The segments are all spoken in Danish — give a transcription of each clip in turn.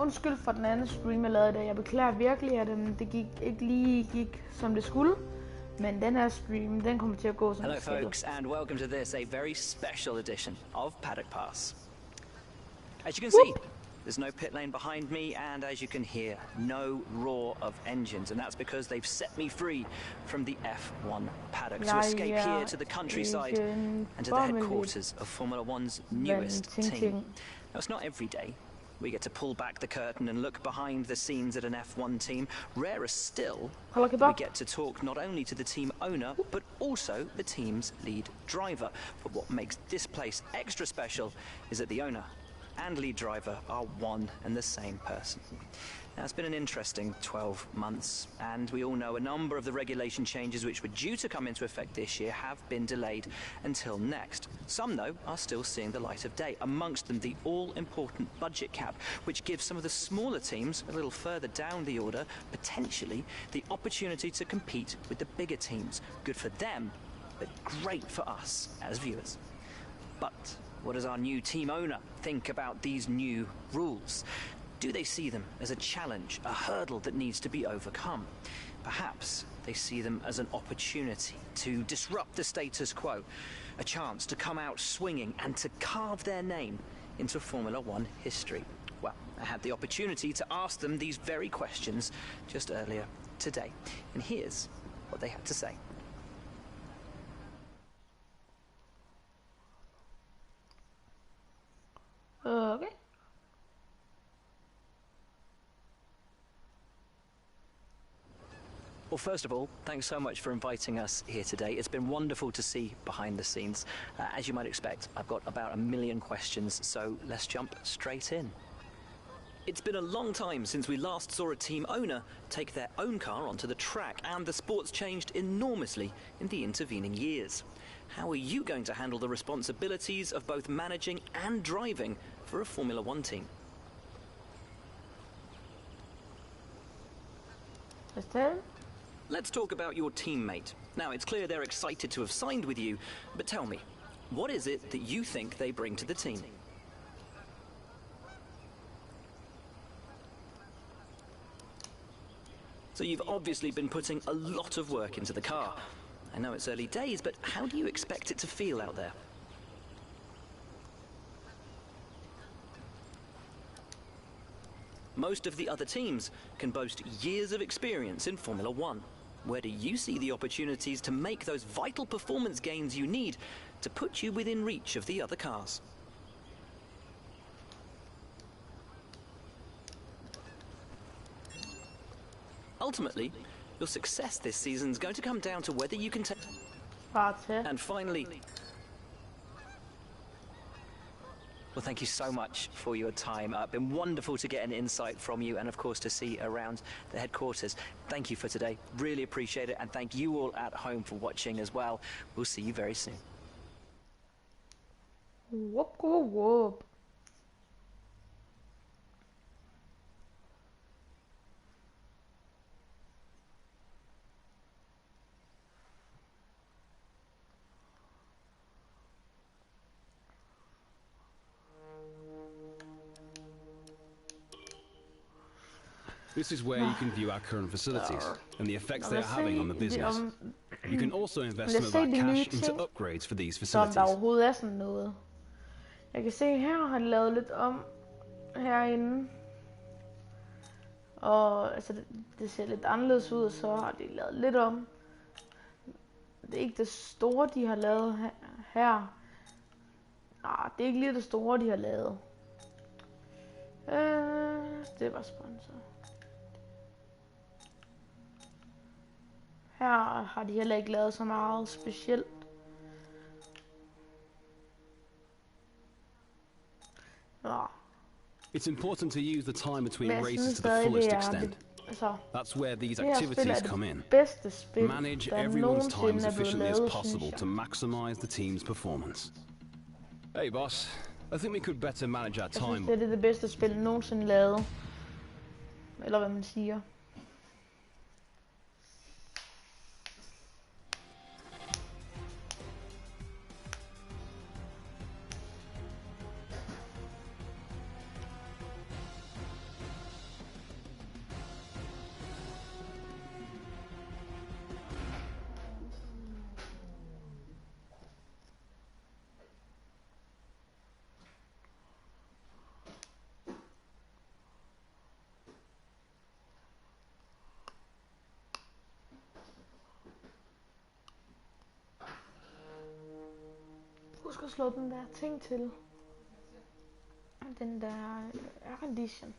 undskyld for den anden stream, jeg lavede i dag. Jeg beklager virkelig, at det gik som det skulle. Men den her stream, den kommer til at gå som det skal. Hello folks, and welcome to this, a very special edition of Paddock Pass. As you can see, there's no pit lane behind me, and as you can hear, no roar of engines, and that's because they've set me free from the F1 paddock to escape here to the countryside and to the headquarters of Formula One's newest team. Now, it's not every day we get to pull back the curtain and look behind the scenes at an F1 team. Rarer still, we get to talk not only to the team owner, but also the team's lead driver. But what makes this place extra special is that the owner and lead driver are one and the same person. Now, it's been an interesting 12 months, and we all know a number of the regulation changes which were due to come into effect this year have been delayed until next. Some, though, are still seeing the light of day, amongst them the all-important budget cap, which gives some of the smaller teams a little further down the order, potentially, the opportunity to compete with the bigger teams. Good for them, but great for us as viewers. But what does our new team owner think about these new rules? Do they see them as a challenge, a hurdle that needs to be overcome? Perhaps they see them as an opportunity to disrupt the status quo, a chance to come out swinging and to carve their name into Formula One history. Well, I had the opportunity to ask them these very questions just earlier today, and here's what they had to say. Okay. Well, first of all, thanks so much for inviting us here today. It's been wonderful to see behind the scenes. As you might expect, I've got about a million questions, so let's jump straight in. It's been a long time since we last saw a team owner take their own car onto the track, and the sport's changed enormously in the intervening years. How are you going to handle the responsibilities of both managing and driving for a Formula One team? Let's talk about your teammate. Now, it's clear they're excited to have signed with you, but tell me, what is it that you think they bring to the team? So you've obviously been putting a lot of work into the car. I know it's early days, but how do you expect it to feel out there? Most of the other teams can boast years of experience in Formula One. Where do you see the opportunities to make those vital performance gains you need to put you within reach of the other cars? Ultimately, your success this season is going to come down to whether you can take... And finally... Well, thank you so much for your time. It's been wonderful to get an insight from you and, of course, to see around the headquarters. Thank you for today. Really appreciate it. And thank you all at home for watching as well. We'll see you very soon. Whoop, whoop, whoop. This is where you can view our current facilities and the effects they are having on the business. You can also invest some of our cash into upgrades for these facilities. Der overhovedet er sådan noget. Jeg kan se her har de lavet lidt om herinde. Og altså det ser lidt anderledes ud, og så har de lavet lidt om. Det er ikke det store de har lavet her. Nej, det er ikke lige det store de har lavet. Det var sponsor. Her har de heller ikke lavet så meget specielt. Ja. It's important to use the time between races to the fullest extent. That's where these activities come in. Manage everyone's time as efficiently as possible to maximize the team's performance. Hey boss, I think we could better manage our time. Det er det bedste spil nogensinde lavet. Eller hvad man siger. huske at slå den der ting til. Den der air condition.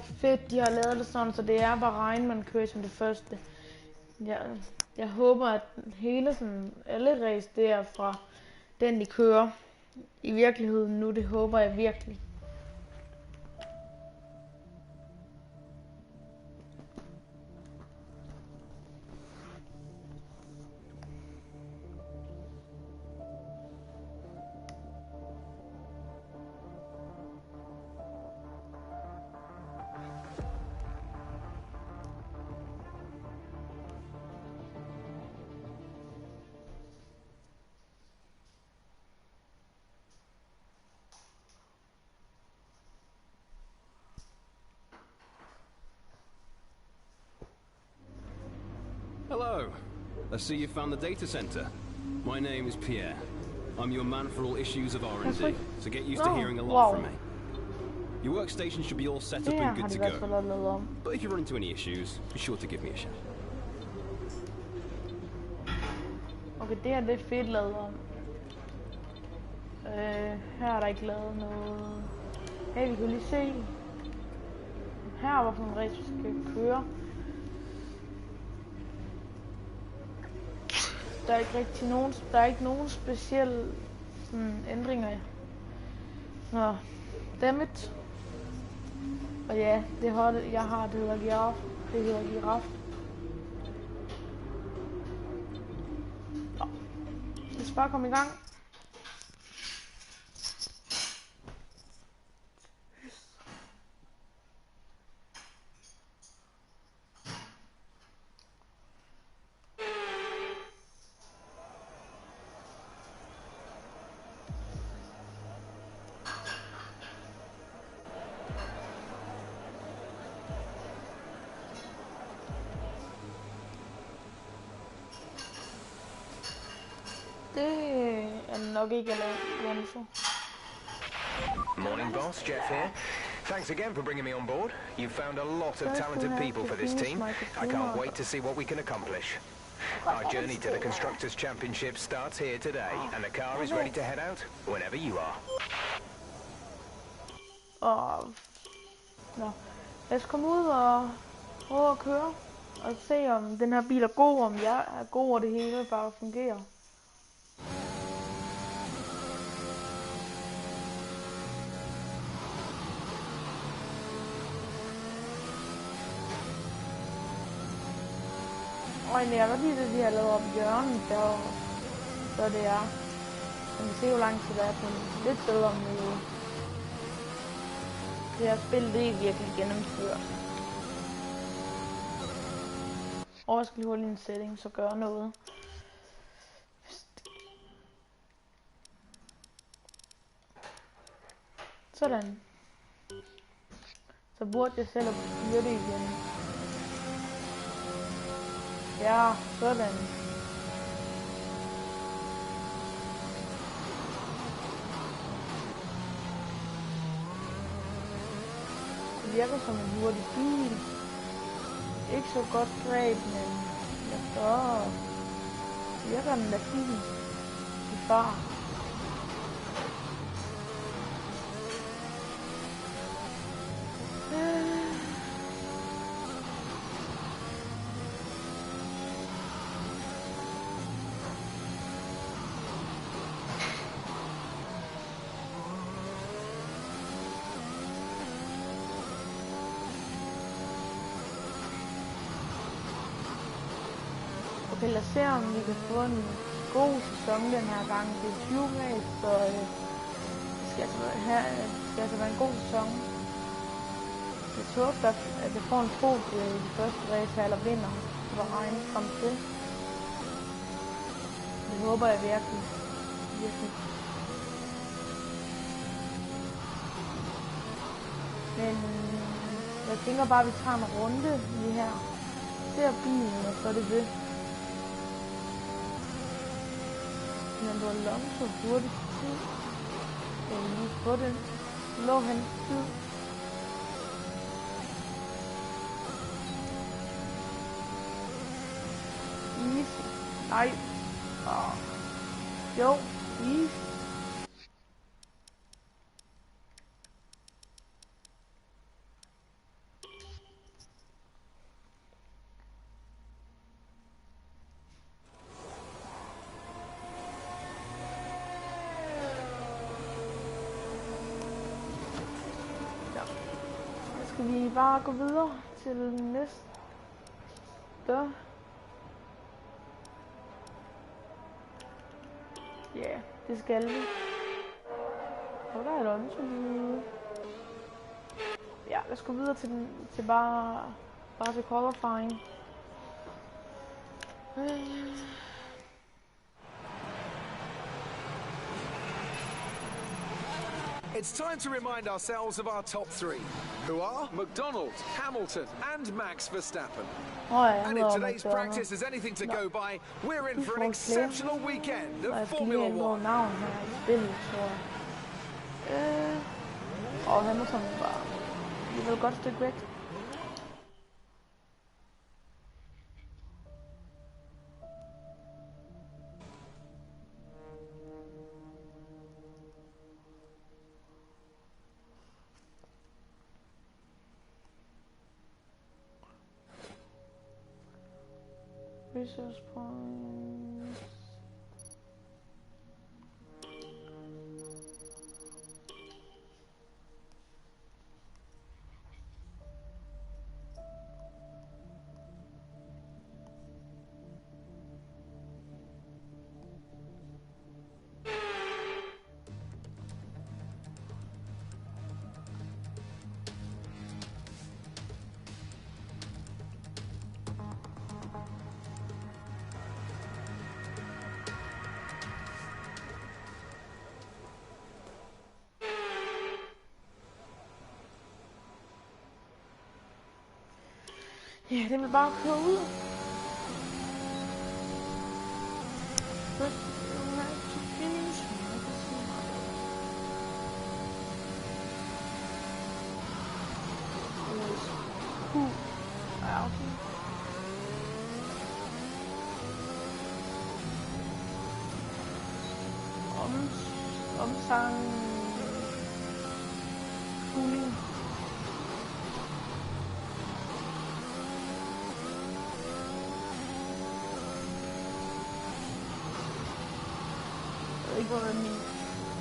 Fedt, de har lavet det sådan, så det er bare regn, man kører som det første. Jeg håber, at hele sådan, alle race der fra den, de kører i virkeligheden nu, det håber jeg virkelig. Hello. I see you found the data center. My name is Pierre. I'm your man for all issues of R&D, so get used to hearing a lot from me. Your workstation should be all set up and good to go. But if you run into any issues, be sure to give me a shout. Okay, det er fedt lavet om. Her er der ikke lavet noget. Hey, vi kan lige se. Her var for en race, vi skal køre. Der er ikke rigtig nogen, der er ikke nogen specielle sådan, ændringer. Nå, dammit. Og ja, det hold, jeg har, det hedder giraf. Det hedder giraf. Nå, lad os bare komme i gang. Morning, boss. Jeff here. Thanks again for bringing me on board. You've found a lot of talented people for this team. I can't wait to see what we can accomplish. Our journey to the Constructors' Championship starts here today, and the car is ready to head out whenever you are. Nå, lad os komme ud og prøve at køre og se om den her bil er god, om jeg er god, og det hele bare fungerer. Og jeg kan lide det, de har lavet op i hjørnet derovre, så det er. Man kan se, hvor lang tid det er på en lidt bedre måde. Det her spil, det er virkelig gennemført. Og jeg skal lige holde en setting, så gør noget. Sådan. Så burde jeg selv at styre det igen. Ja, sådan. Det virker som en hurtig bil. Ikke så godt greb, men så virker den da fint i fart. Okay, lad os se, om vi kan få en god sæson den her gang. Det er 20 race, så det skal altså være en god sæson. Jeg håber, at jeg får en podie i de første race her, eller vinder, hvor regnet frem til. Det håber jeg virkelig. Men jeg tænker bare, at vi tager en runde lige her. Ser bilen, og så er det det. Men du har langt så hurtigt tid. Jeg vil lige få den. Lå hans tid. Easy. Nej. Jo, easy. Skal vi bare gå videre til næste? Ja, det skal vi. Og der er et åndssynligt. Ja, lad os gå videre til bare til qualifying. It's time to remind ourselves of our top three, who are McDonald, Hamilton and Max Verstappen. And if today's practice is anything to go by, we're in for an exceptional weekend of Formula 1. Hamilton var alligevel et godt stykke væk. Resource points. Ja, det vil bare køre ud. Omsang cooling.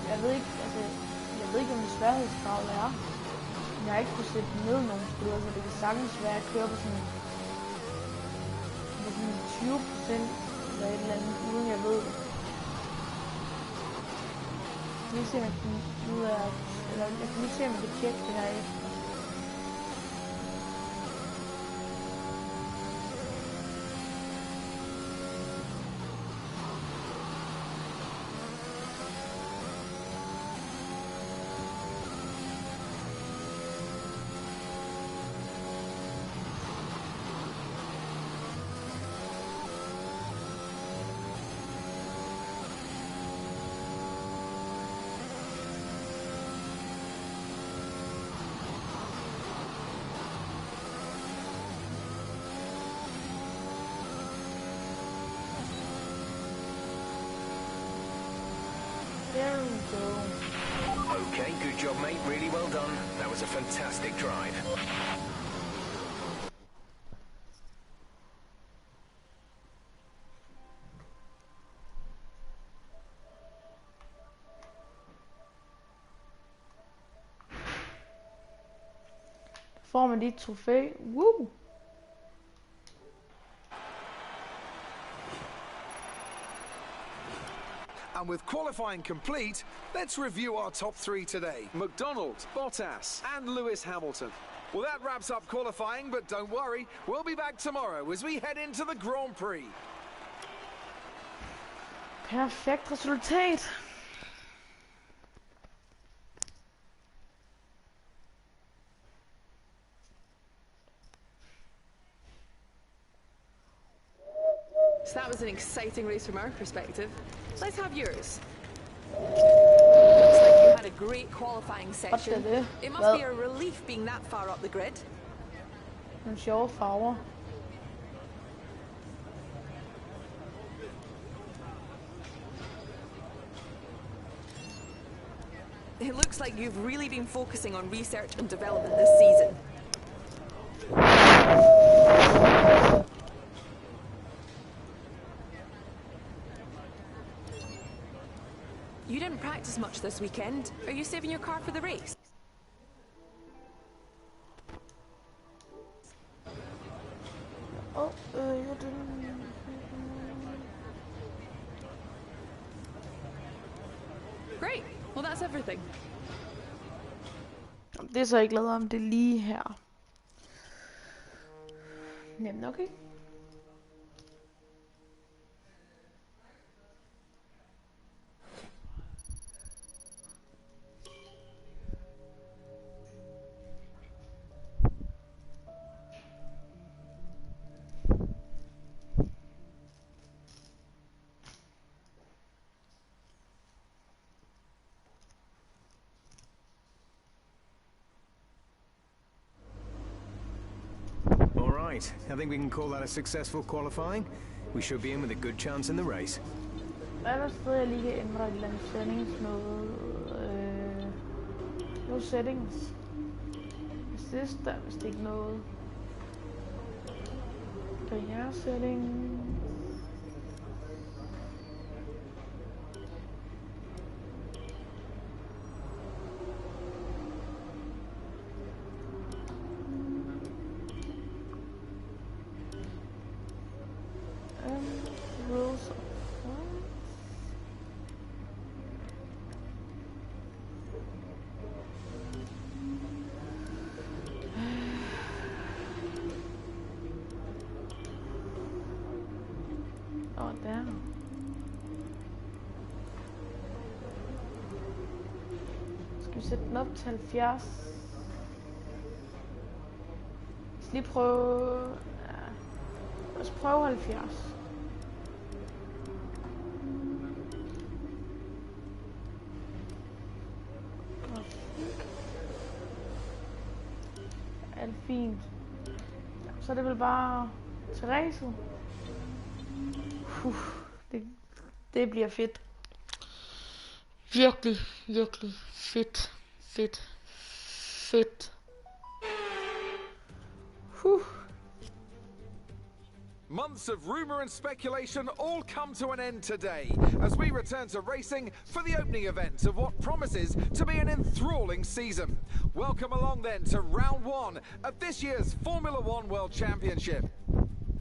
Jeg ved ikke, hvad min sværhedsgrad er. Jeg har ikke kunnet sætte ned nogen steder, så det kan sagtens være at køre på sådan 20% eller et eller andet, uden jeg ved det. Jeg kan lige se, om jeg kan finde ud af, eller jeg kan lige se, om jeg kan tjekke det her efter. There we go. Okay, good job, mate. Really well done. That was a fantastic drive. Får man dit trofæ. Woo! And with qualifying complete, let's review our top three today. McDonald, Bottas and Lewis Hamilton. Well, that wraps up qualifying, but don't worry, we'll be back tomorrow as we head into the Grand Prix. Perfekt resultat. So that was an exciting race from our perspective. Let's have yours. Looks like you had a great qualifying section. It must be a relief being that far up the grid. Nogle sjove farver. It looks like you've really been focusing on research and development this season. You didn't practice much this weekend. Are you saving your car for the race? Oh, you didn't. Great. Well, that's everything. Det er så ikke glad om det lige her. Nemt nok, ikke? I think we can call that a successful qualifying. We should be in with a good chance in the race. Er der stadig jeg lige kan ændre et eller andet settings noget? No settings. Hvis det er vist ikke noget. Karriere settings. Rules of points. Oh, damn. Skal vi sætte den op til 70? Vi skal lige prøve... Ja. Lad os prøve 70. Alt fint. Så er det vel bare til racet. Det bliver fedt. Virkelig, virkelig fedt. Fedt. Months of rumour and speculation all come to an end today as we return to racing for the opening event of what promises to be an enthralling season. Welcome along then to round one of this year's Formula One World Championship.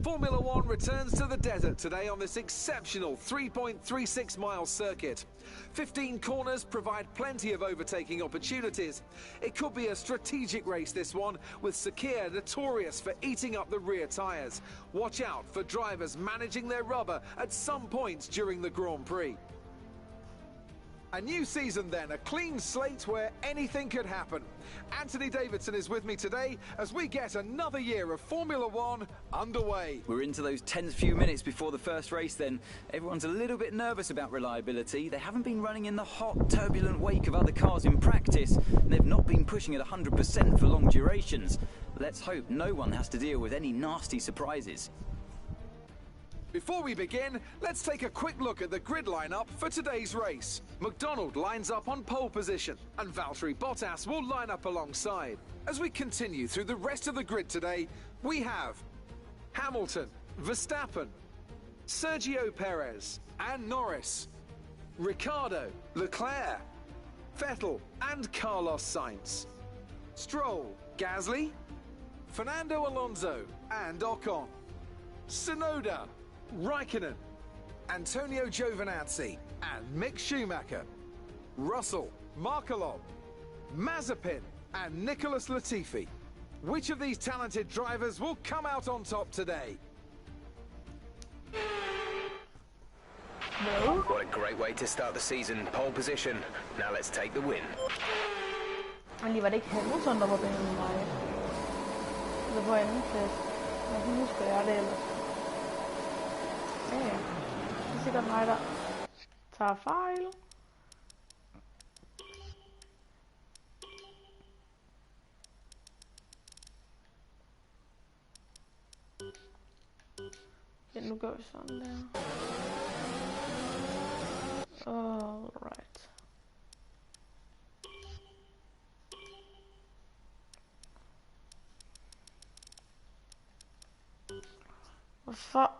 Formula One returns to the desert today on this exceptional 3.36 mile circuit. 15 corners provide plenty of overtaking opportunities. It could be a strategic race, this one, with Sakir notorious for eating up the rear tyres. Watch out for drivers managing their rubber at some points during the Grand Prix. A new season then, a clean slate where anything could happen. Anthony Davidson is with me today as we get another year of Formula One underway. We're into those tense few minutes before the first race then. Everyone's a little bit nervous about reliability. They haven't been running in the hot, turbulent wake of other cars in practice, and they've not been pushing at 100% for long durations. Let's hope no one has to deal with any nasty surprises. Before we begin, let's take a quick look at the grid lineup for today's race. McDonald lines up on pole position, and Valtteri Bottas will line up alongside. As we continue through the rest of the grid today, we have Hamilton, Verstappen, Sergio Perez and Norris, Ricciardo, Leclerc, Vettel and Carlos Sainz, Stroll, Gasly, Fernando Alonso and Ocon, Tsunoda, Raikkonen, Antonio Giovinazzi and Mick Schumacher, Russell, Markelov, Mazepin and Nicholas Latifi. Which of these talented drivers will come out on top today? No. What a great way to start the season. Pole position. Now let's take the win. Egentlig var det ikke Hamilton, der var bedre end mig. Det var anden plads. Jeg kan huske, at jeg det ellers. Ja, det er sikkert mig, der tager fejl. Ja, nu gør vi sådan der. Alright. For...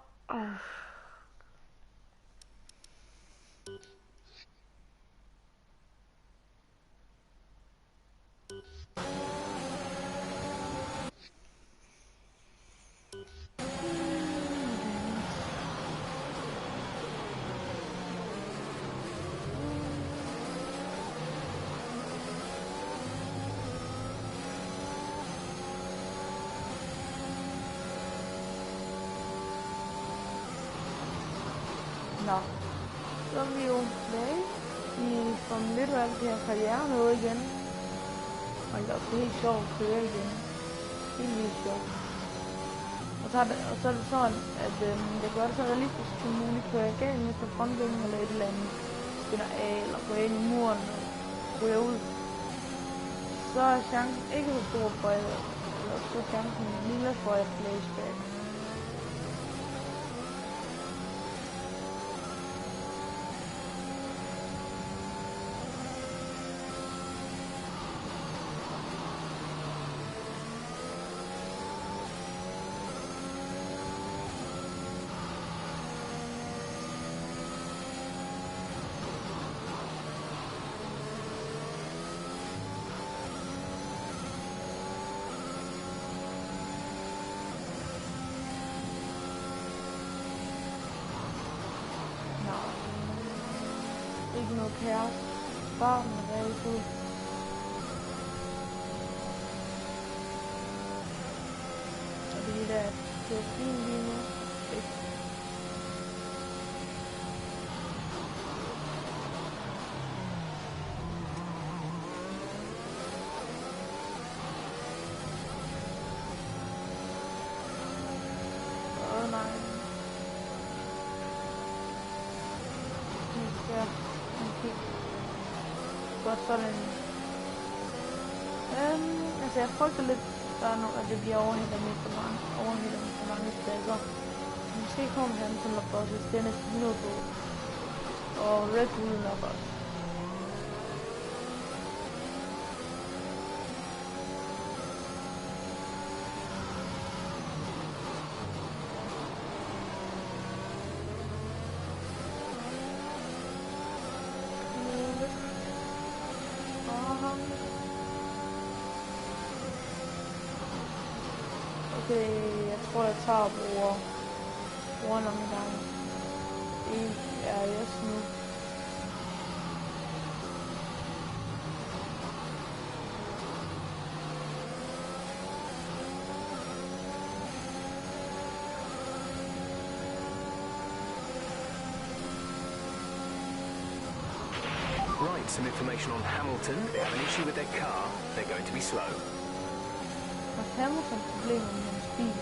Nå, så er vi jo tilbage i formel 1 og alt det her karriere noget igen. Og det er også helt sjovt at køre igen. Helt vildt sjovt. Og så er det sådan, at jeg gør det så realistisk som muligt. Kører jeg galt med på frontvinden eller et eller andet, skinner af eller går ind i muren og ryger ud, så er chancen ikke så stor for at så er chancen lille for at flashback. Ikke noget kaos. Bare med race ud. Og det der er fint lige nu. Nej. Ja. Okay. Godt sådan. Altså jeg frygter lidt, at det bliver overhældet med for mange steder. Måske kommer han til at bosse, hvis det er næsten 100 på. Og Red Bull nok også. Jeg tror, jeg tager og bruger en omgang. Det er jeg nu. Right, some information on Hamilton. They have an issue with their car. They're going to be slow. Hamilton problemer med hans bil.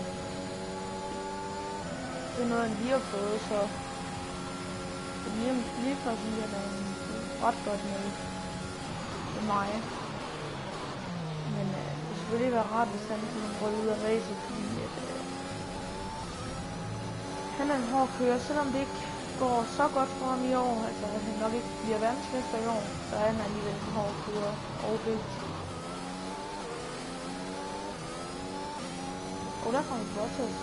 Det er noget, han lige har fået, så lige for sådan bliver der ret godt med mig. Men det skulle selvfølgelig være rart, hvis han kunne gå ud af racet, fordi han er en hård kører, selvom det ikke går så godt for ham i år, altså at han nok ikke bliver verdensmester i år, så er han alligevel en hård kører og dygtig. Og der kommer Bottas.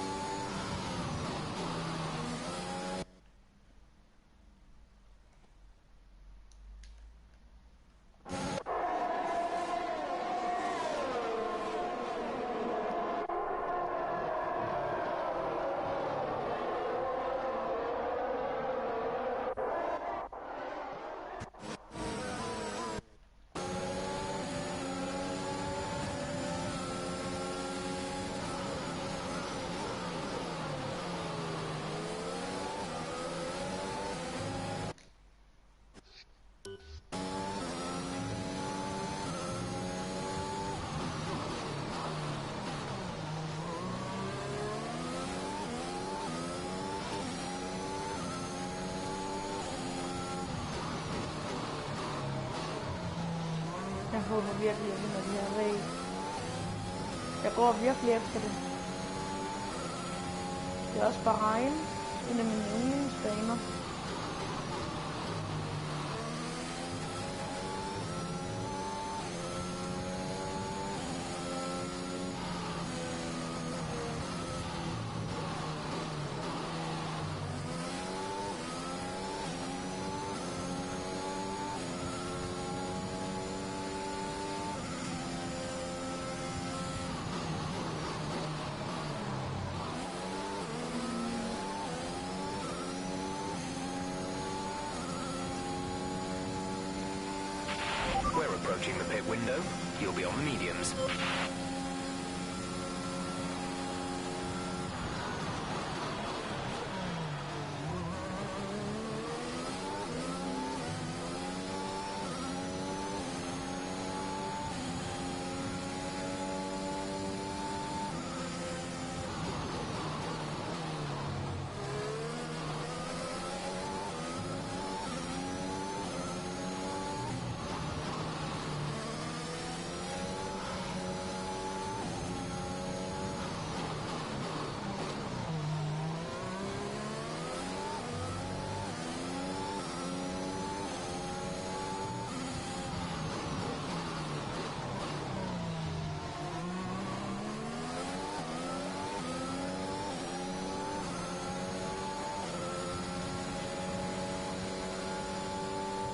Jeg håber virkelig, at jeg vinder de her race. Jeg går virkelig efter det. Det er også Bahrain, en af mine yndlingsbaner. approaching the pit window. You'll be on mediums.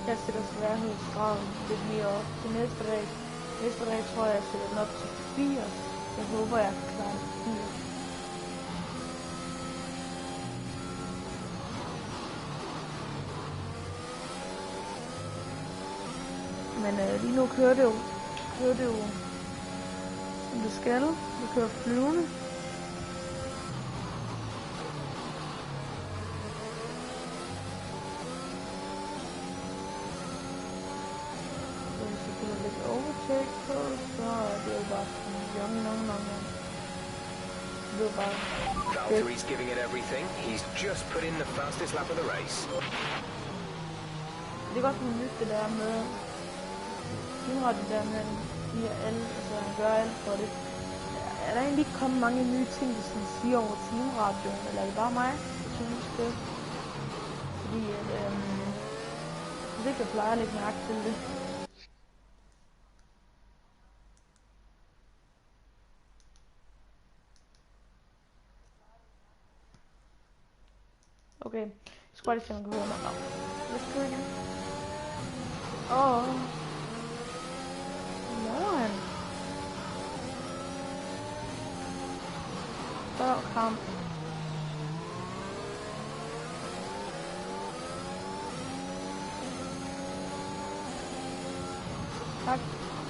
Jeg sætter sværhedsgraden lidt mere op til næste dag. Næste dag tror jeg sætter den op til 80. Jeg håber jeg kan klare det 80. Men lige nu kører det jo som det skal. Det kører flyvende. Overtake på, så er det jo bare sådan young. Det er bare Valtteri's giving it everything. He's just put in the fastest lap of the race. Det er godt for nyt det der med det der med altså han gør alt for det. Er der egentlig ikke kommet mange nye ting, der sådan siger over teamradioen, eller er det bare mig? Jeg synes det. Fordi hvis ikke jeg plejer at lægge mærke til det. Okay, jeg skal bare lige se, om man kan høre mig. Lad os køre igen. Morgen. Før kamp.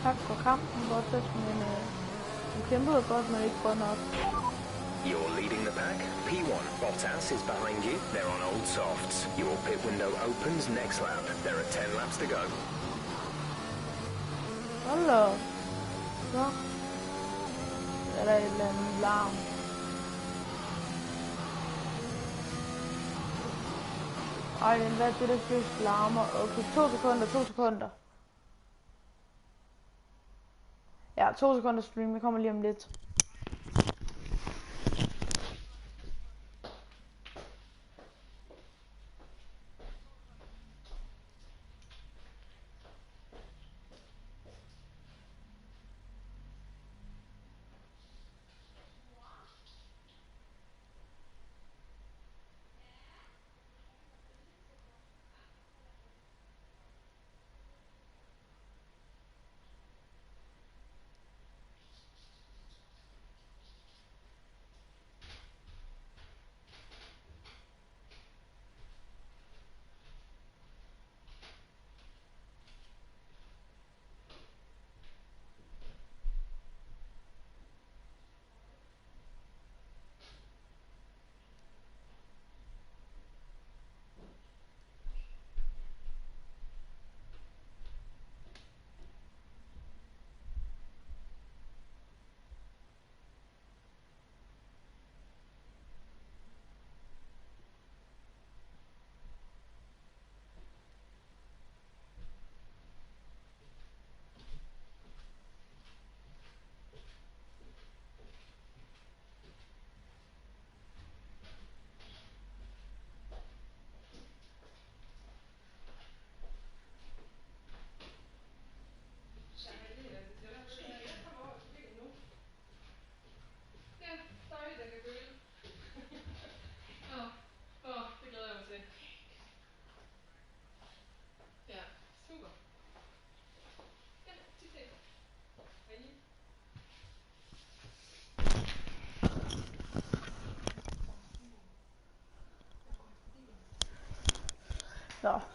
Tak for kampen, Bottas, men du kæmpede godt, men ikke godt nok. You're leading the pack. P1, Bottas is behind you. They're on old softs. Your pit window opens next lap. There are 10 laps to go. Hello. Så er der et eller andet larm. Ej, hvad er det, der først larmer? Okay, 2 sekunder. Ja, 2 sekunder stream. Jeg kommer lige om lidt.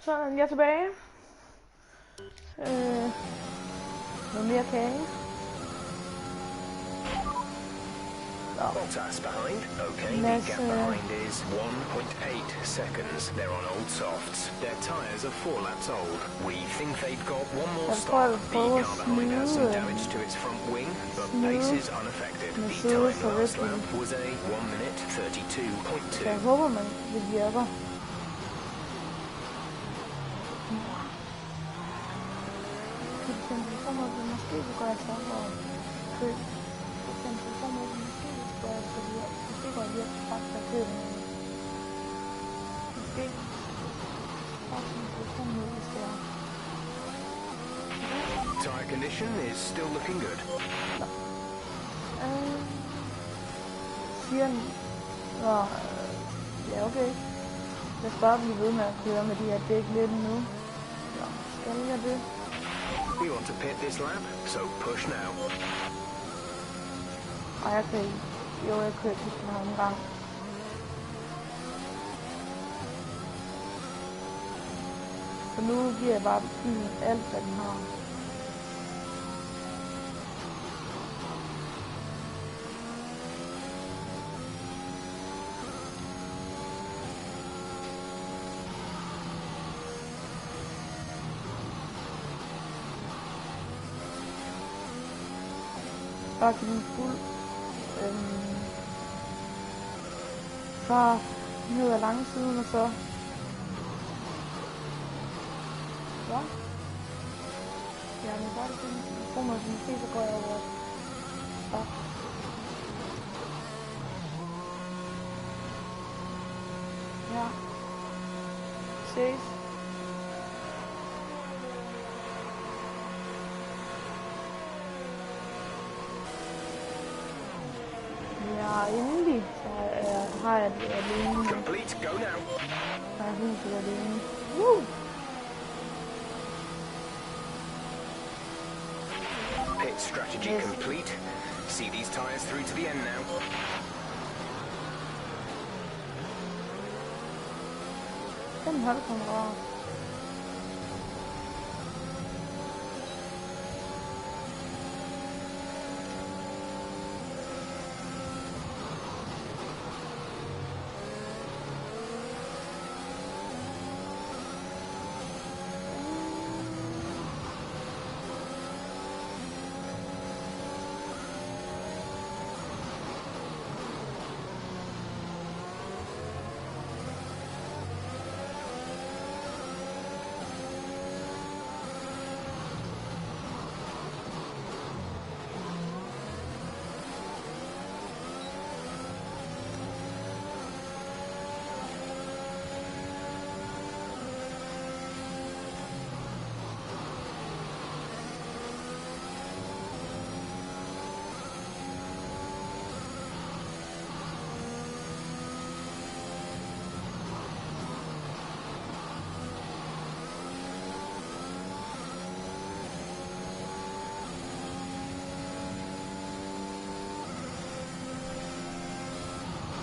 Så er jeg tilbage. Noget mere kage. Bottas behind. Okay, the gap behind is 1.8 seconds. They're on old softs. Their tyres are 4 laps old. We think they've got one more stop. The car behind has some damage to its front wing, but pace is unaffected. The time last lap was a 1 minute 32.2. Jeg håber, det virker. Måske går jeg så og køb. Tire condition is still looking good. Siger den. Ja, okay. Jeg skal bare blive ved med at køre med de her dæk lidt nu. Skal jeg det? We want to pit this lap, so push now. Ej, jeg kan ikke. Jo, jeg kører til den her omgang. Så nu giver jeg bare bilen alt, hvad den har. Bare give den fuld fart ned ad langsiden og så ja. Ja, men bare det sådan, måske så går jeg over stop. Ja. Ses. Ja, endelig så har jeg det alene. Complete, go now. Jeg har huset alene. Woo! Pit strategy complete. See these tires through to the end now. Den holdkammerat.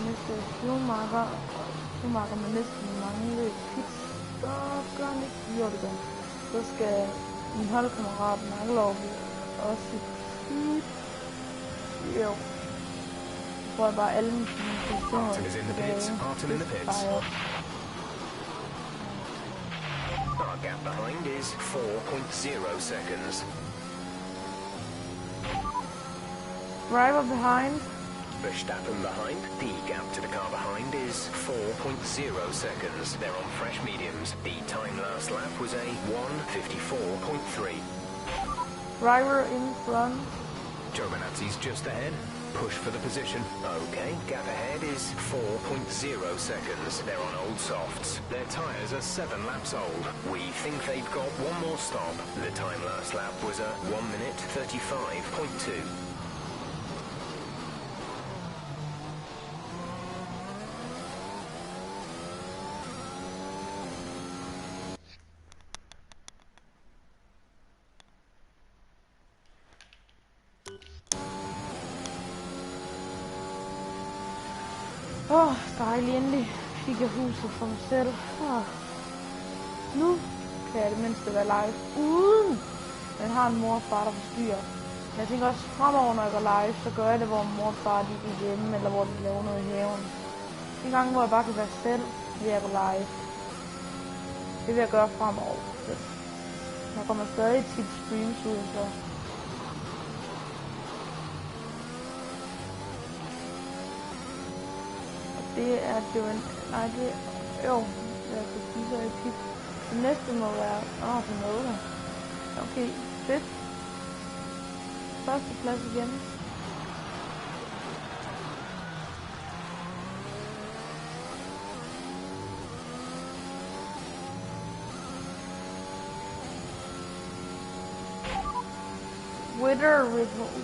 Næste Schumacher med næsten mange løb pit, så gør han ikke gjort igen. Så skal min holdkammerat Nagelov også pit. Jo. Så får jeg bare alle mine positioner tilbage. Our gap behind is 4.0 seconds. Driver behind. Verstappen behind. The gap to the car behind is 4.0 seconds. They're on fresh mediums. The time last lap was a 1:54.3. Driver in front. Giovinazzi's just ahead. Push for the position. Okay, gap ahead is 4.0 seconds. They're on old softs. Their tyres are 7 laps old. We think they've got one more stop. The time last lap was a 1 minute 35.2. Dejligt, endelig fik jeg huset for mig selv. Nu kan jeg det mindste være live uden Den har en mor og far, der forstyrrer. Men jeg tænker også, fremover når jeg går live, så gør jeg det, hvor mor og far de er hjemme, eller hvor de laver noget i haven. De gange, hvor jeg bare kan være selv, vil jeg gå live. Det vil jeg gøre fremover. Der kommer stadig tit streams ud, så... Og det er jo en... Nej, det er... Jo, jeg kan sige så i pip. Det næste må være... for noget der. Okay, fedt. Første plads igen.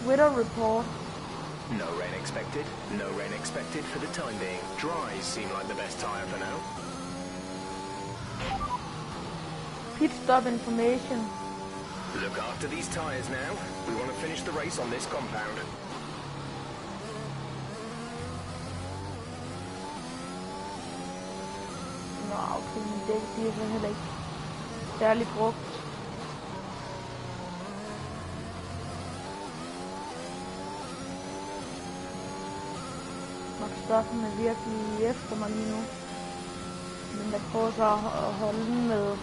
Weather report. No rain expected. No rain expected for the time being. Dries seem like the best tire for now. Pit stop information. Look after these tires now. We want to finish the race on this compound. Nå, okay, men det er så heller ikke særligt brugt. Stoffen er virkelig efter mig lige nu. Men jeg prøver så at holde den med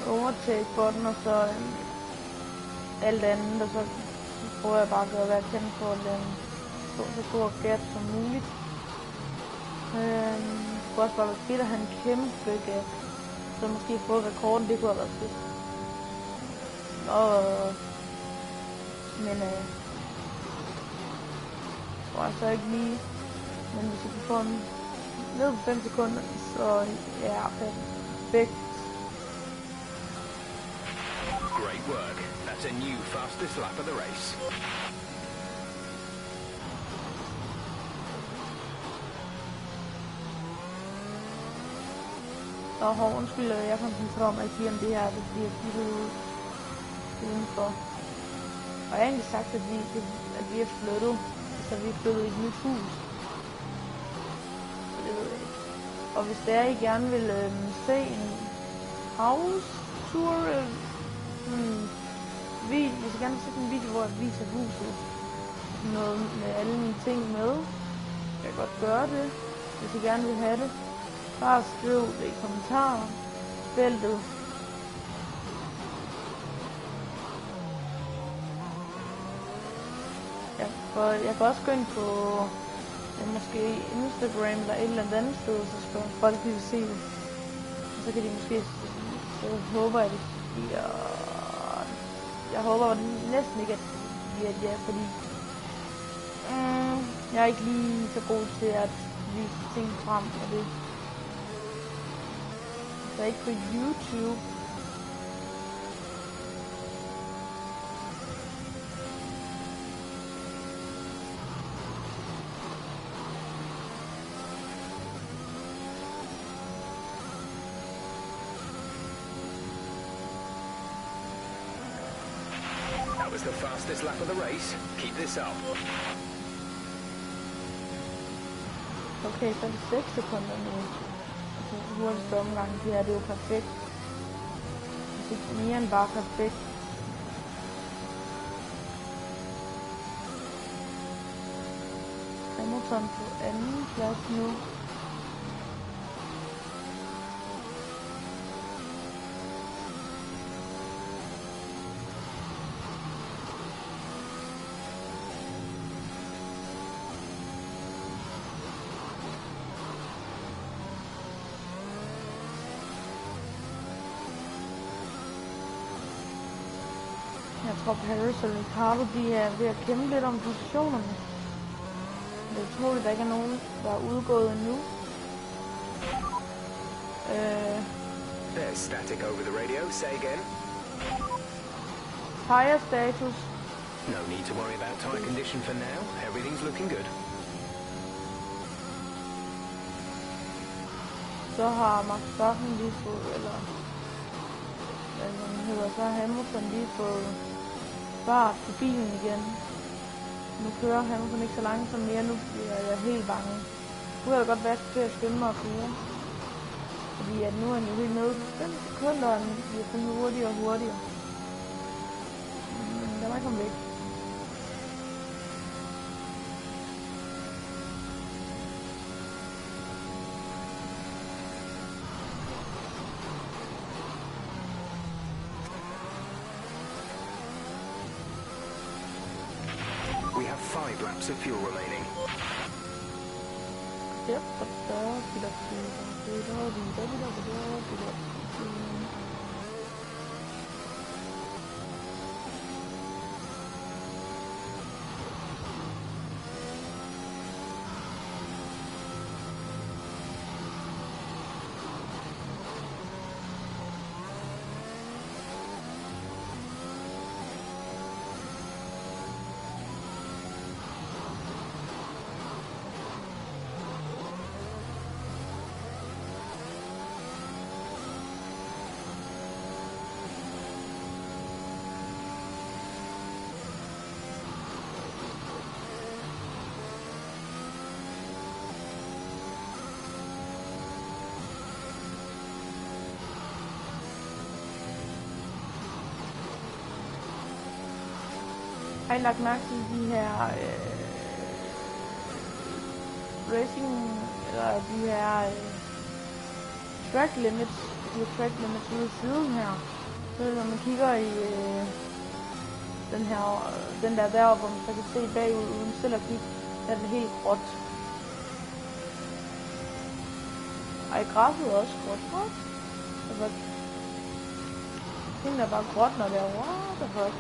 overtake på den, og så alt andet, og så prøver jeg bare at gøre, hvad jeg kan for at lade så stor gap som muligt. Det kunne også bare være fedt at have en kæmpe gap, så måske få rekorden, det kunne have været fedt. Men tror jeg så ikke lige. Men hvis jeg kan få den ned på 5 sekunder, så ja, perfekt. Great work. That's a new fastest lap of the race. Og undskyld, jeg koncentrerer mig ikke lige om det her, det bliver kigget udenfor. Og jeg har egentlig sagt, at vi er flyttet, så vi er flyttet i et nyt hus. Og hvis der I gerne vil se en house tour video, hvis I gerne vil se en video, hvor jeg viser huset, noget med alle mine ting med, kan jeg godt gøre det. Hvis I gerne vil have det, bare skriv det i kommentarfeltet. Jeg kan også gå ind på måske Instagram eller et eller andet sted, så skal folk lige se det. Og så kan de måske, så håber jeg, jeg håber næsten ikke, at de er, fordi jeg er ikke lige så god til at vise ting frem, og det er ikke på YouTube. That was the fastest lap of the race. Keep this up. Okay, så er det 6 sekunder nu. Altså, hurtigste omgang, det er jo perfekt. Det er mere end bare perfekt. Hamilton på anden plads nu. Jeg tror, Paris og Ricardo, de er ved at kæmpe lidt om positionerne. Jeg tror, at der ikke er nogen, der er udgået endnu. There's static over the radio. Say again. Tire status. No need to worry about tire condition for now. Everything's looking good. Så har Max Verstappen lige fået, eller hvad den hedder, så har Hamilton lige fået fart på bilen igen. Nu kører Hamilton ikke så langsomt mere, nu bliver jeg helt bange. Nu kan jeg godt være til at skynde mig at køre. Fordi at nu er han jo helt nede på 5 sekunder, og han bliver kun hurtigere og hurtigere. kom væk. We have 5 laps of fuel remaining. Har I lagt mærke til de her racing, eller de her track limits ude i siden her? Så når man kigger i den der deroppe, hvor man så kan se bagud uden selv at kigge, der er den helt gråt. Ej, græsset er også gråt. Altså, tingene er bare gråt, når det er what the fuck.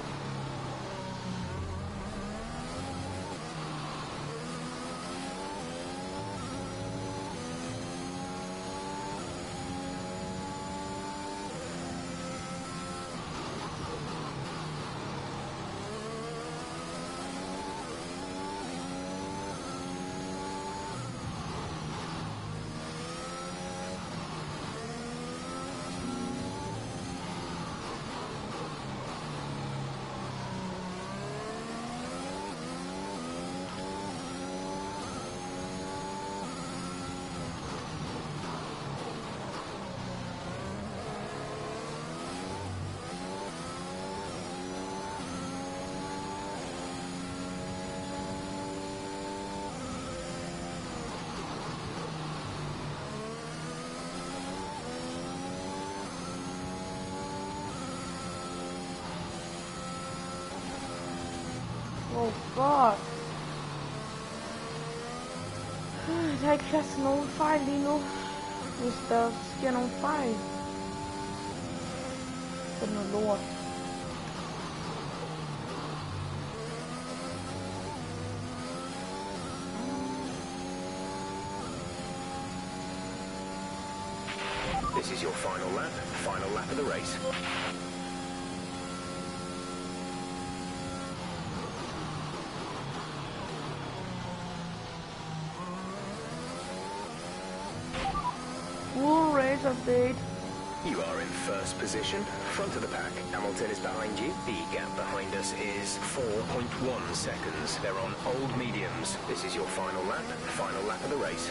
Oh fuck. Der er ikke plads til nogen fejl lige nu. Hvis der sker nogen fejl, så er det noget lort. This is your final lap of the race. Race update. You are in first position, front of the pack. Hamilton is behind you. The gap behind us is 4.1 seconds. They're on old mediums. This is your final lap of the race.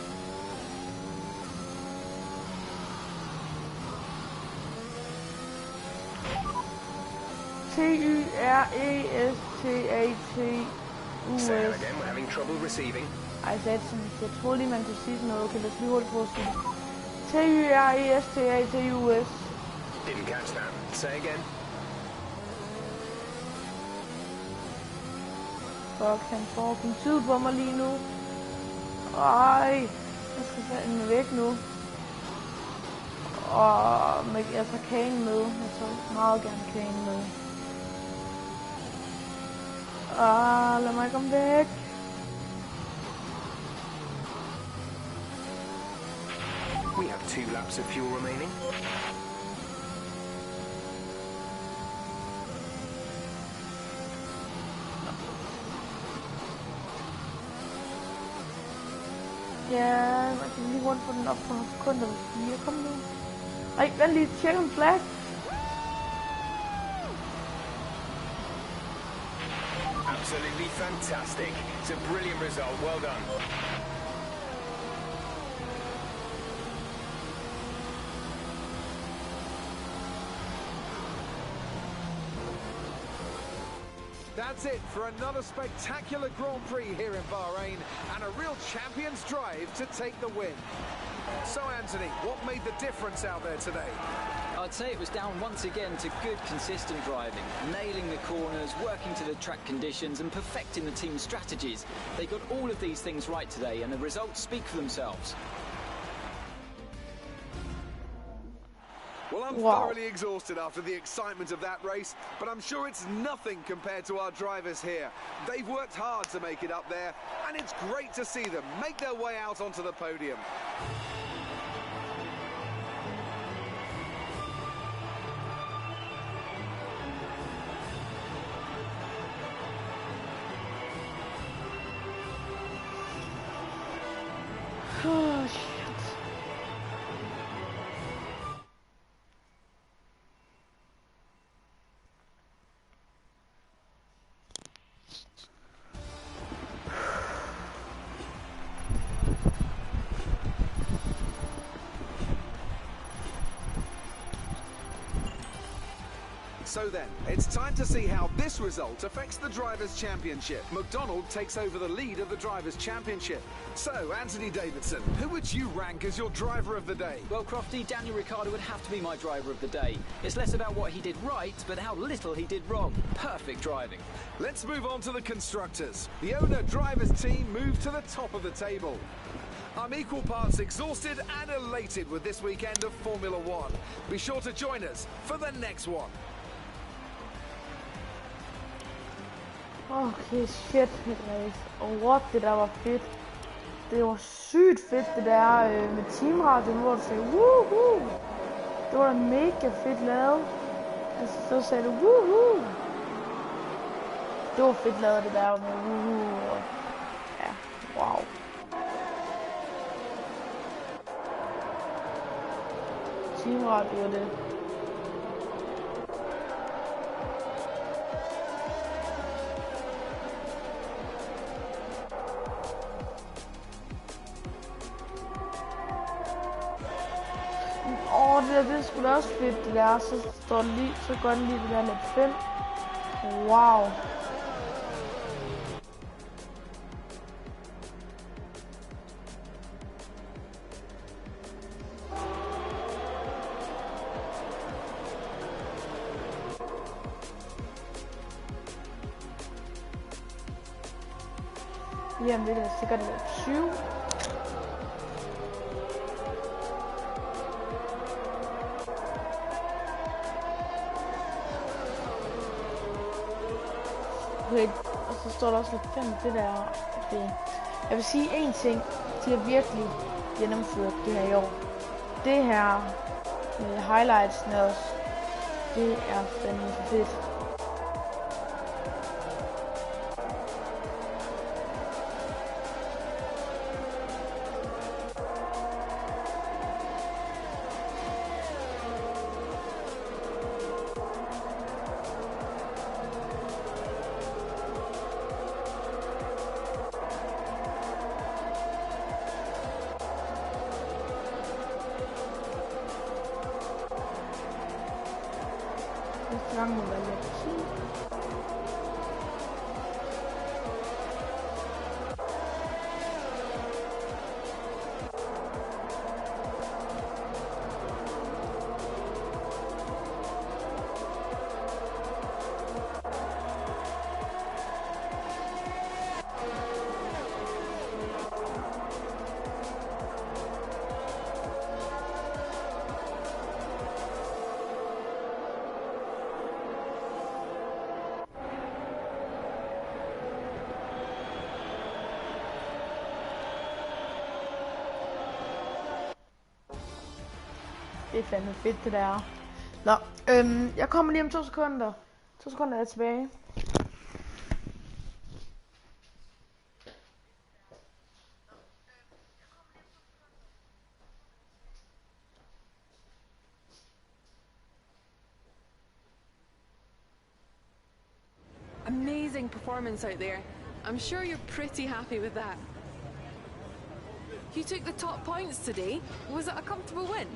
T-Y-R-E-S-T-A-T-U-S. Say that again, we're having trouble receiving. Ej, jeg troede lige, man kunne sige sådan noget. Okay, lad os lige hurtigt prøve at sige det. T-Y-R-E-S-T-A-T-U-S. Didn't catch that. Say again. Fuck, han får en tid på mig lige nu. Ej, jeg skal fandme væk nu. Og jeg tager kagen med. Jeg tager meget gerne kagen med. Lad mig komme væk. We have 2 laps of fuel remaining. Ja, jeg kan lige hurtigt få den op på nogle sekunder. Kom nu. Ej, vent lige, check en flag. Absolutely fantastic. It's a brilliant result. Well done. That's it for another spectacular Grand Prix here in Bahrain and a real champion's drive to take the win. So, Anthony, what made the difference out there today? I'd say it was down once again to good, consistent driving, nailing the corners, working to the track conditions and perfecting the team's strategies. They got all of these things right today and the results speak for themselves. Well, I'm thoroughly exhausted after the excitement of that race, but I'm sure it's nothing compared to our drivers here. They've worked hard to make it up there, and it's great to see them make their way out onto the podium. Oh, shit. So then, it's time to see how this result affects the Drivers' Championship. McDonald takes over the lead of the Drivers' Championship. So, Anthony Davidson, who would you rank as your driver of the day? Well, Crofty, Daniel Ricciardo would have to be my driver of the day. It's less about what he did right, but how little he did wrong. Perfect driving. Let's move on to the constructors. The owner drivers team moved to the top of the table. I'm equal parts exhausted and elated with this weekend of Formula One. Be sure to join us for the next one. Okay, shit, race. What, det der var fedt. Det var sygt fedt, det der med teamradio, hvor du sagde woohoo. Det var da mega fedt lavet. Altså, så sagde du woohoo. Det var fedt lavet, det der med woohoo. Ja, wow. Teamradio er det. Det er sgu da også fedt, det der. Så går den lige det der lidt 5. Wow. Jamen det er sikkert lidt 20. Og så står der også lidt 5, det der. Det. Jeg vil sige en ting, de har virkelig gennemført det her i år. Det her med highlightsene også, det er fandme fedt. Det er fandme fedt, det der. Nå, jeg kommer lige om 2 sekunder. 2 sekunder er jeg tilbage. Amazing performance out there. I'm sure you're pretty happy with that. You took the top points today. Was it a comfortable win?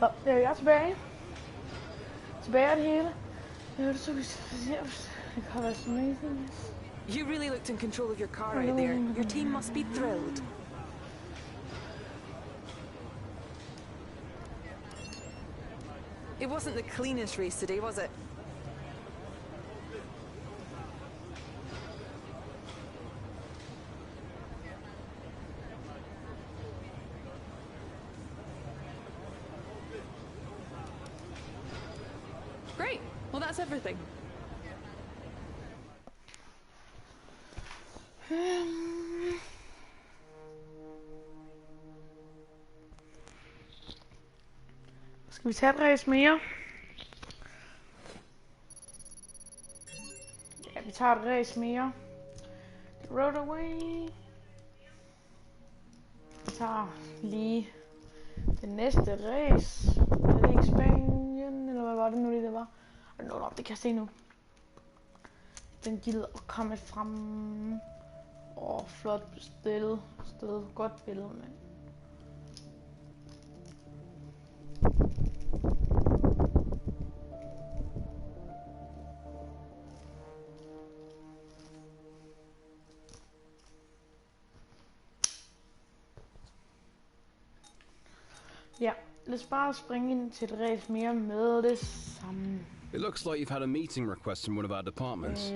Så, jeg er tilbage. Tilbage er det hele. You really looked in control of your car right there. Your team must be thrilled. It wasn't the cleanest race today, was it? Great. Well, that's everything. Skal vi tage et race mere? Ja, vi tager et race mere. Road away. Vi tager lige det næste race. Er det ikke Spanien? Eller hvad var det nu lige, det var? Nå, det kan jeg se nu. Den gider at komme frem. Flot stillet. Godt billede, mand. Ja, lad os bare springe ind til et race mere med det samme. It looks like you've had a meeting request from one of our departments.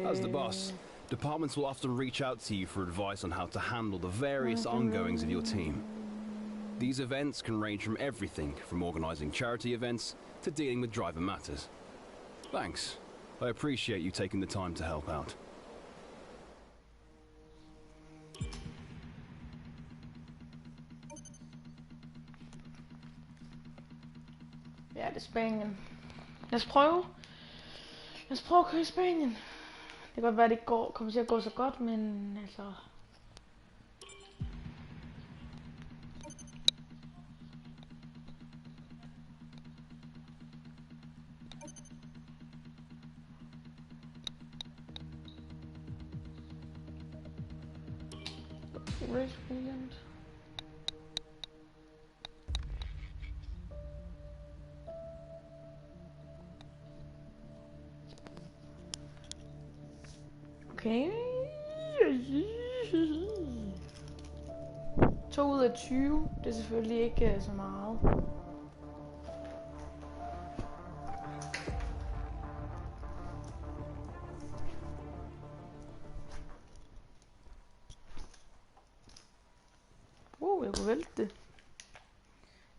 As the boss, departments will often reach out to you for advice on how to handle the various ongoings of your team. These events can range from everything from organizing charity events to dealing with driver matters. Thanks. I appreciate you taking the time to help out. Ja, det er Spanien. Lad os prøve at køre i Spanien. Det kan godt være, at det ikke kommer til at gå så godt, men altså... Race weekend. Okay. 2 ud af 20. Det er selvfølgelig ikke så meget. Jeg kunne vælte det.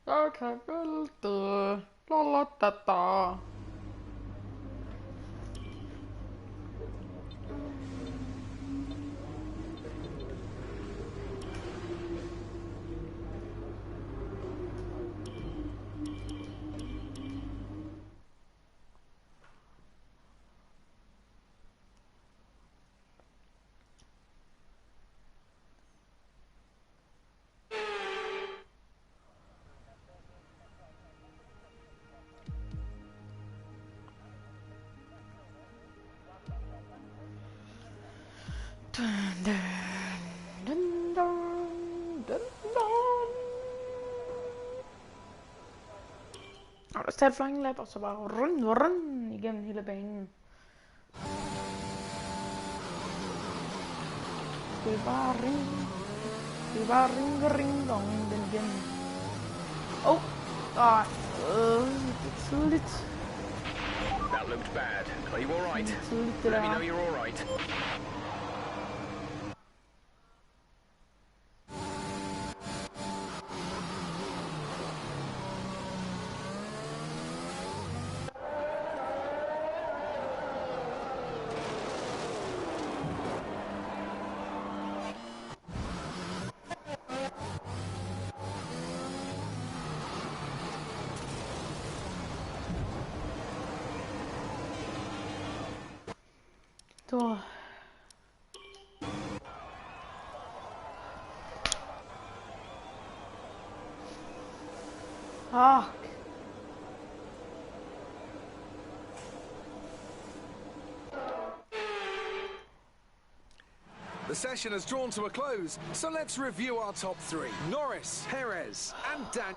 Jeg kan vælte. La da da. Og lad os tage et flying lap, og så bare run igennem hele banen. Skal vi bare ringe den igennem. Det er tidligt. That looked bad. Are you all right? Let me know you're all right. The session has drawn to a close, so let's review our top 3. Norris, Perez, and Dan.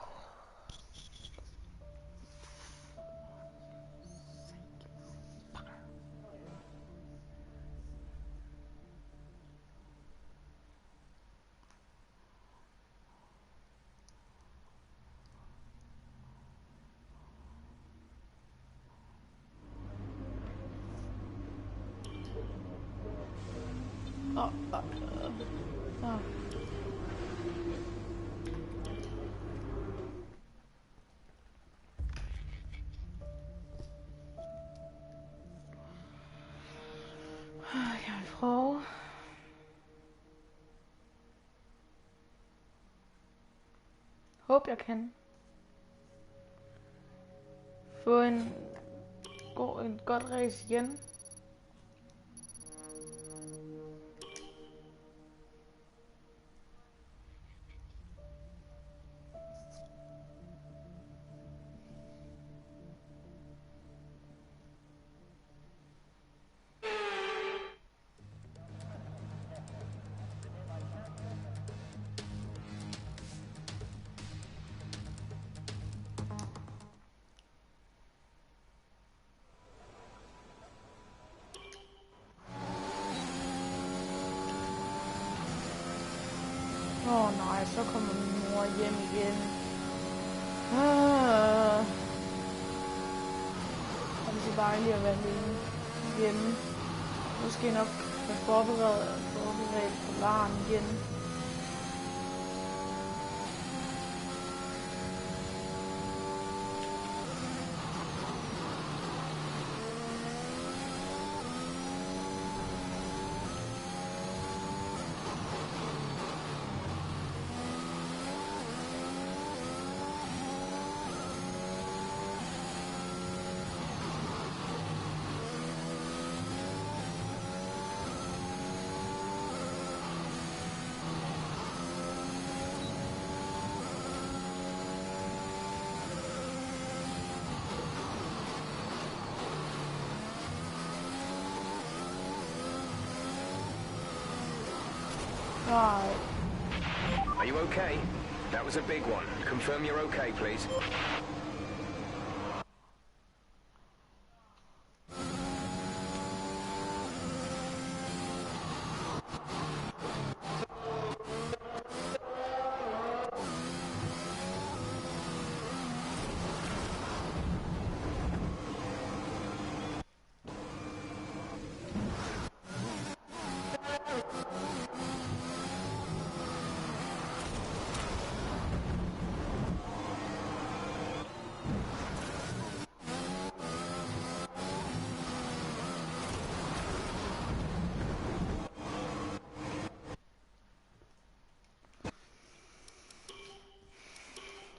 Jeg vil prøve. Håber jeg kan få en godt race igen. Nej, så kommer min mor hjem igen. Og det er dejligt at være hjemme. Nu skal jeg nok være forberedt på barn igen. Right. Are you okay? That was a big one. Confirm you're okay, please.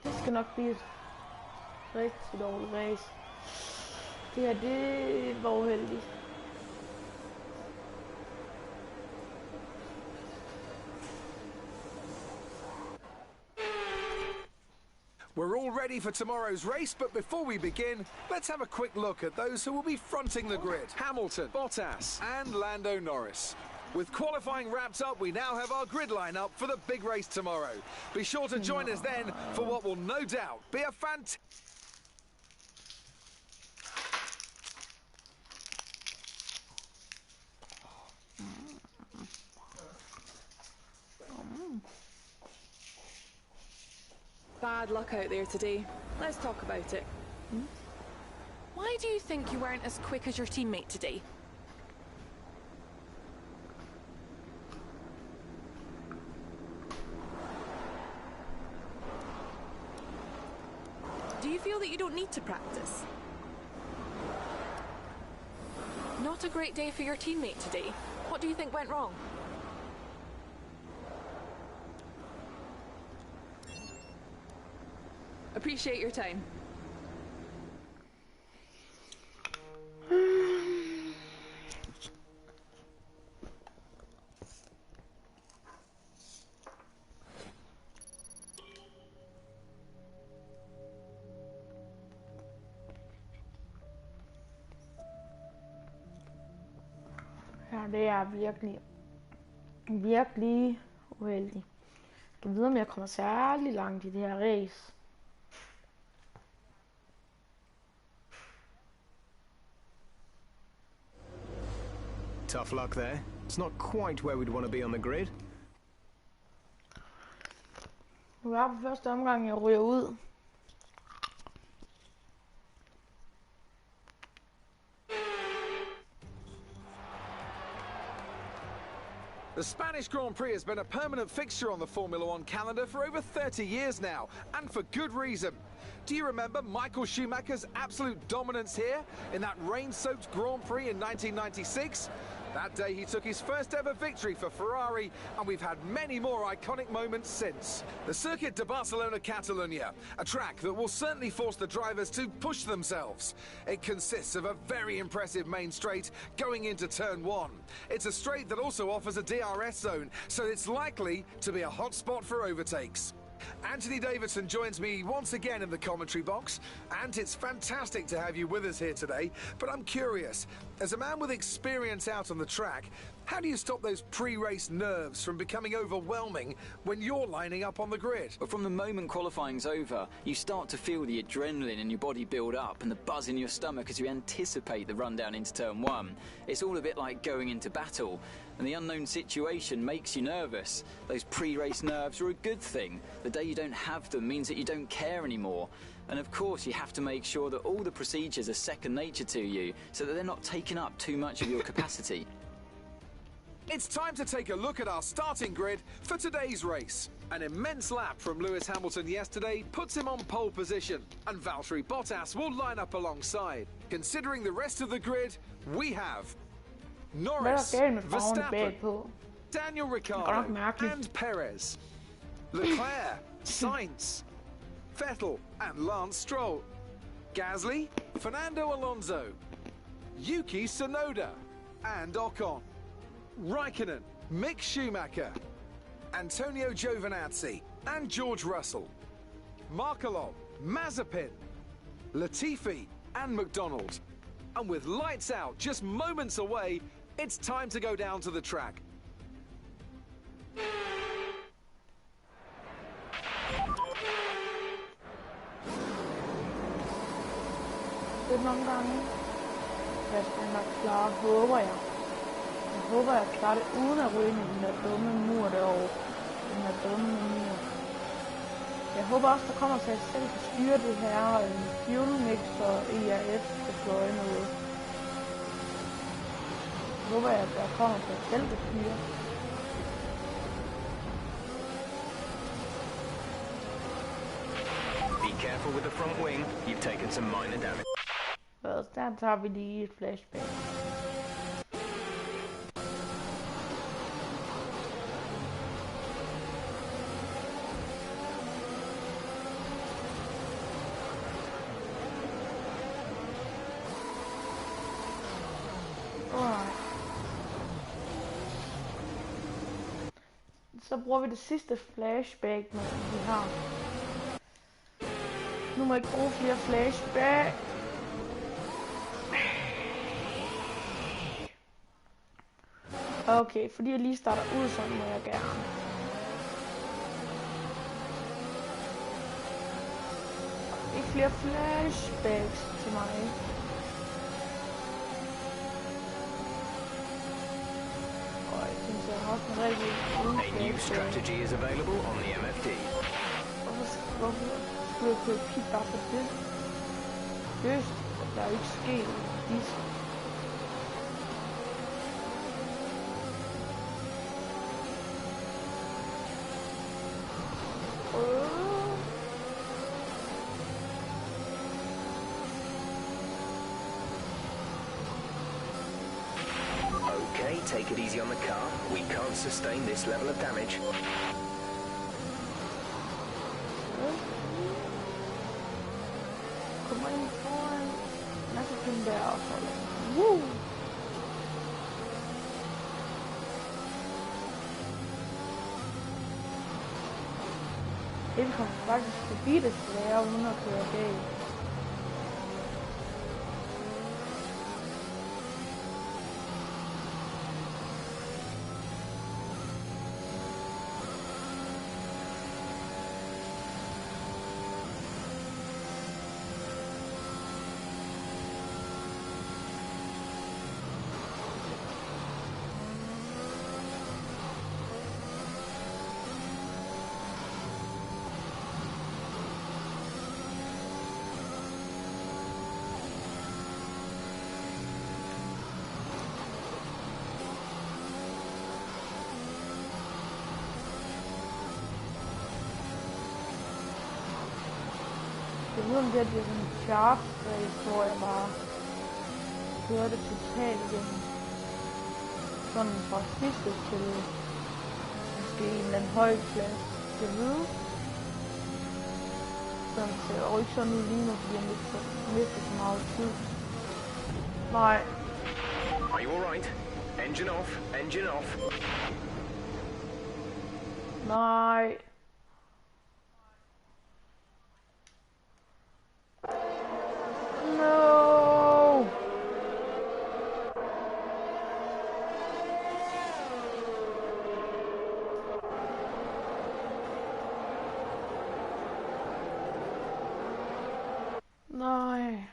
Det skal nok blive et rigtig dårligt race. Det her, det var uheldigt. We're all ready for tomorrow's race, but before we begin, let's have a quick look at those who will be fronting the grid. Hamilton, Bottas, and Lando Norris. With qualifying wrapped up, we now have our grid line-up for the big race tomorrow. Be sure to join us then for what will no doubt be a fantastic... Bad luck out there today. Let's talk about it. Why do you think you weren't as quick as your teammate today? Do you feel that you don't need to practice? Not a great day for your teammate today. What do you think went wrong? Appreciate your time. Ja, det er virkelig uheldigt. Jeg kan vide, om jeg kommer særlig langt i det her race. Tough luck there. It's not quite where we'd want to be on the grid. Det var på første omgang, jeg ryger ud. The Spanish Grand Prix has been a permanent fixture on the Formula One calendar for over 30 years now, and for good reason. Do you remember Michael Schumacher's absolute dominance here in that rain-soaked Grand Prix in 1996? That day he took his first ever victory for Ferrari, and we've had many more iconic moments since. The Circuit de Barcelona-Catalunya, a track that will certainly force the drivers to push themselves. It consists of a very impressive main straight going into turn 1. It's a straight that also offers a DRS zone, so it's likely to be a hot spot for overtakes. Anthony Davidson joins me once again in the commentary box, and it's fantastic to have you with us here today. But I'm curious, as a man with experience out on the track, how do you stop those pre-race nerves from becoming overwhelming when you're lining up on the grid? But from the moment qualifying's over, you start to feel the adrenaline in your body build up and the buzz in your stomach as you anticipate the run down into turn 1. It's all a bit like going into battle, and the unknown situation makes you nervous. Those pre-race nerves are a good thing. The day you don't have them means that you don't care anymore. And of course you have to make sure that all the procedures are second nature to you, so that they're not taking up too much of your capacity. It's time to take a look at our starting grid for today's race. An immense lap from Lewis Hamilton yesterday puts him on pole position, and Valtteri Bottas will line up alongside. Considering the rest of the grid, we have Norris, Verstappen, Daniel Ricciardo and Perez, Leclerc, Sainz, Vettel and Lance Stroll, Gasly, Fernando Alonso, Yuki Tsunoda and Ocon, Raikkonen, Mick Schumacher, Antonio Giovinazzi and George Russell, Markelov, Mazepin, Latifi and McDonald. And with lights out just moments away, it's time to go down to the track. Det er nogle gange, jeg skal nok klare, håber jeg. Jeg håber, jeg klarer det uden at ryge ind i den der dumme mur derovre. Den der dumme mur. Jeg håber også, der kommer til at selv kan styre det her fuel mix og ERF kan slå ind ud. Jeg håber, at der kommer til at selv kan styre. Be careful with the front wing. You've taken some minor damage. Well, der tager vi lige et flashback. Så bruger vi det sidste flashback, vi har. Nu må jeg ikke bruge flere flashback. Okay, fordi jeg lige starter ud, så må jeg gerne. Ikke flere flashbacks til mig. A new strategy is available on the MFD. Hvorfor skulle jeg køre pit bare for det? Seriøst, der er jo ikke sket i Okay, take it easy on the car. We can't sustain this level of damage. Kom ind foran. Masser af dem der også. Woo! Det kommer faktisk forbi det svære, uden at køre galt. uden det, at det er sådan en charge race, hvor jeg bare kører det totalt igennem. Sådan fra sidste til måske en eller anden høj plads til vide. Sådan ser det ikke sådan ud lige nu, fordi jeg mister så meget tid. Nej. Are you alright? Engine off, engine off. Nej. No. Nej.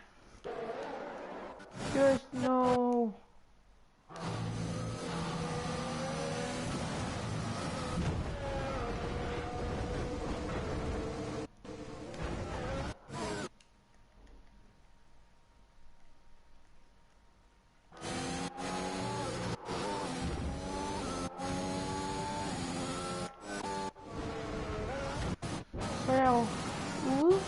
Just no. Så er jeg jo ude.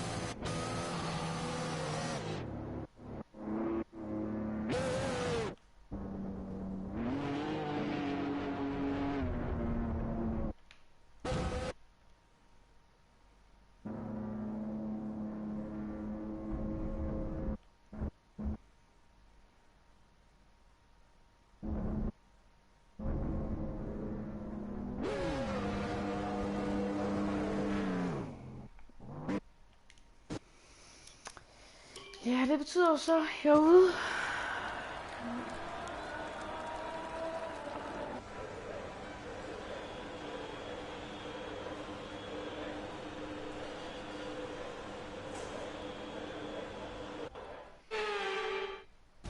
Ja, det betyder så, at jeg er ude.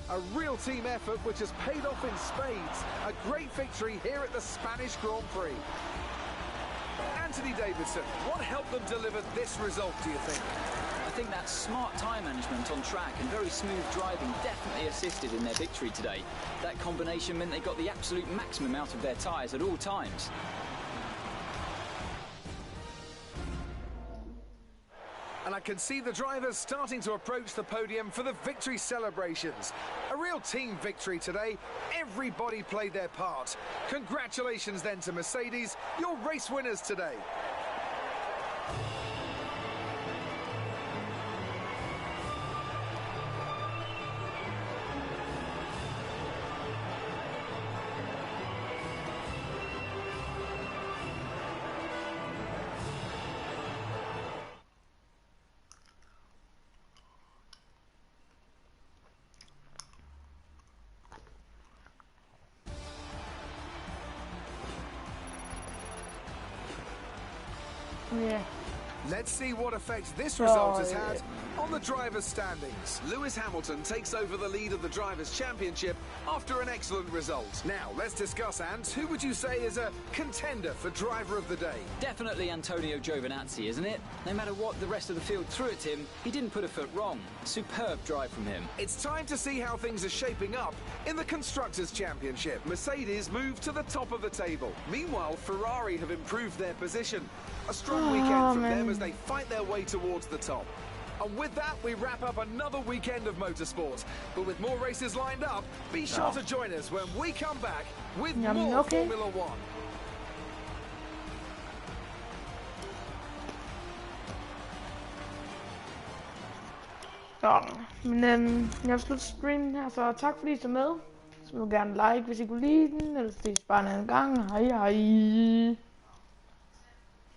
A real team effort which has paid off in spades. A great victory here at the Spanish Grand Prix. Anthony Davidson, what helped them deliver this result, do you think? I think that smart tyre management on track and very smooth driving definitely assisted in their victory today. That combination meant they got the absolute maximum out of their tyres at all times. And I can see the drivers starting to approach the podium for the victory celebrations. A real team victory today. Everybody played their part. Congratulations then to Mercedes, your race winners today. Yeah. Let's see what effect this result has had on the drivers' standings. Lewis Hamilton takes over the lead of the Drivers' Championship after an excellent result. Now, let's discuss, Ant. Who would you say is a contender for Driver of the Day? Definitely Antonio Giovinazzi, isn't it? No matter what the rest of the field threw at him, he didn't put a foot wrong. Superb drive from him. It's time to see how things are shaping up in the Constructors' Championship. Mercedes move to the top of the table. Meanwhile, Ferrari have improved their position. A strong weekend from them as they fight their way towards the top. And with that, we wrap up another weekend of motorsport. But with more races lined up, be sure to join us when we come back with more Formula One. Ja, men jeg vil slutte streamen her, så tak fordi I så med. Så må gerne like, hvis I kunne lide den, eller ses bare en anden gang. Hej hej.